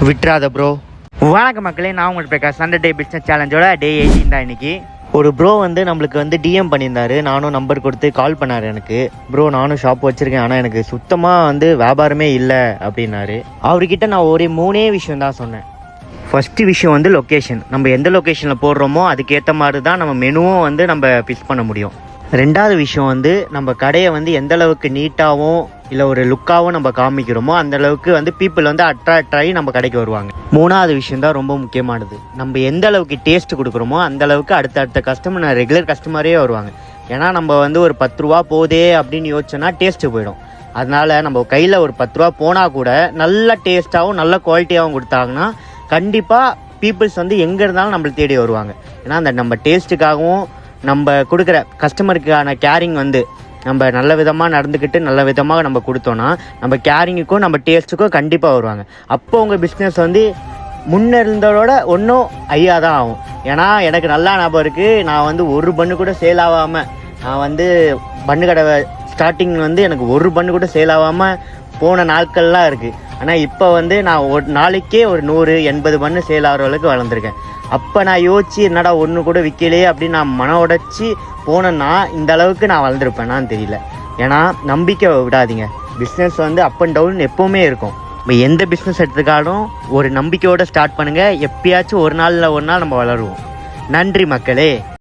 விட்டுறாத ப்ரோ. வணக்கம் மக்களே, நான் உங்கள் பிரகாஷ். சண்டே டே பிஸ்னஸ் சேலஞ்சோட டே 18 தான் இன்னைக்கு. ஒரு ப்ரோ நம்மளுக்கு டிஎம் பண்ணியிருந்தாரு. நானும் நம்பர் கொடுத்து கால் பண்ணார் எனக்கு. ப்ரோ, நானும் ஷாப் வச்சுருக்கேன், ஆனால் எனக்கு சுத்தமாக வியாபாரமே இல்லை அப்படின்னாரு. அவர்கிட்ட நான் ஒரே 3 விஷயம் தான் சொன்னேன். ஃபஸ்ட்டு விஷயம் லொக்கேஷன். நம்ம எந்த லொக்கேஷனில் போடுறோமோ அதுக்கேற்ற மாதிரி தான் நம்ம மெனுவும் நம்ம ஃபிக்ஸ் பண்ண முடியும். ரெண்டாவது விஷயம் நம்ம கடையை எந்த அளவுக்கு நீட்டாகவும் இல்லை ஒரு லுக்காகவும் நம்ம காமிக்கிறோமோ அந்த அளவுக்கு பீப்புள் அட்ராக்ட் ஆகி நம்ம கடைக்கு வருவாங்க. மூணாவது விஷயம் தான் ரொம்ப முக்கியமானது. நம்ம எந்த அளவுக்கு டேஸ்ட் கொடுக்குறோமோ அந்த அளவுக்கு அடுத்த கஸ்டமர் ரெகுலர் கஸ்டமரே வருவாங்க. ஏன்னா நம்ம ஒரு 10 ரூபா போதே அப்படின்னு யோசிச்சோன்னா டேஸ்ட்டு போயிடும். அதனால் நம்ம கையில் ஒரு 10 ரூபா போனால் கூட நல்ல டேஸ்ட்டாகவும் நல்ல குவாலிட்டியாகவும் கொடுத்தாங்கன்னா கண்டிப்பாக பீப்புள்ஸ் எங்கே இருந்தாலும் நம்மளை தேடி வருவாங்க. ஏன்னா நம்ம டேஸ்ட்டுக்காகவும் நம்ம கொடுக்குற கஸ்டமருக்கான கேரிங் நம்ம நல்ல விதமாக நடந்துக்கிட்டு நல்ல விதமாக நம்ம கொடுத்தோன்னா நம்ம கேரிங்குக்கும் நம்ம டேஸ்ட்டுக்கும் கண்டிப்பாக வருவாங்க. அப்போ உங்கள் பிஸ்னஸ் முன்ன இருந்ததோட ஒன்றும் ஐயா தான் ஆகும். ஏன்னா எனக்கு நல்லா ஞாபகம் இருக்குது, நான் ஒரு பண்ணு கூட சேல் ஆகாமல் நான் பண்ணு கடை ஸ்டார்டிங் எனக்கு ஒரு பண்ணு கூட சேல் ஆகாமல் போன நாட்கள்லாம் இருக்குது. ஆனால் இப்போ நான் ஒரு நாளைக்கே ஒரு 100-80 பண்ணு சேல் ஆகிற அளவுக்கு வளர்ந்துருக்கேன். அப்போ நான் யோசிச்சு என்னடா ஒன்று கூட விற்கலையே அப்படின்னு நான் மன உடைச்சி போனேன்னா இந்த அளவுக்கு நான் வளர்ந்துருப்பேனான்னு தெரியல. ஏன்னா நம்பிக்கை விடாதீங்க. பிஸ்னஸ் அப் அண்ட் டவுன் எப்போவுமே இருக்கும். இப்போ எந்த பிஸ்னஸ் எடுத்துக்காலும் ஒரு நம்பிக்கையோடு ஸ்டார்ட் பண்ணுங்கள். எப்பயாச்சும் ஒரு நாள் நம்ம வளருவோம். நன்றி மக்களே.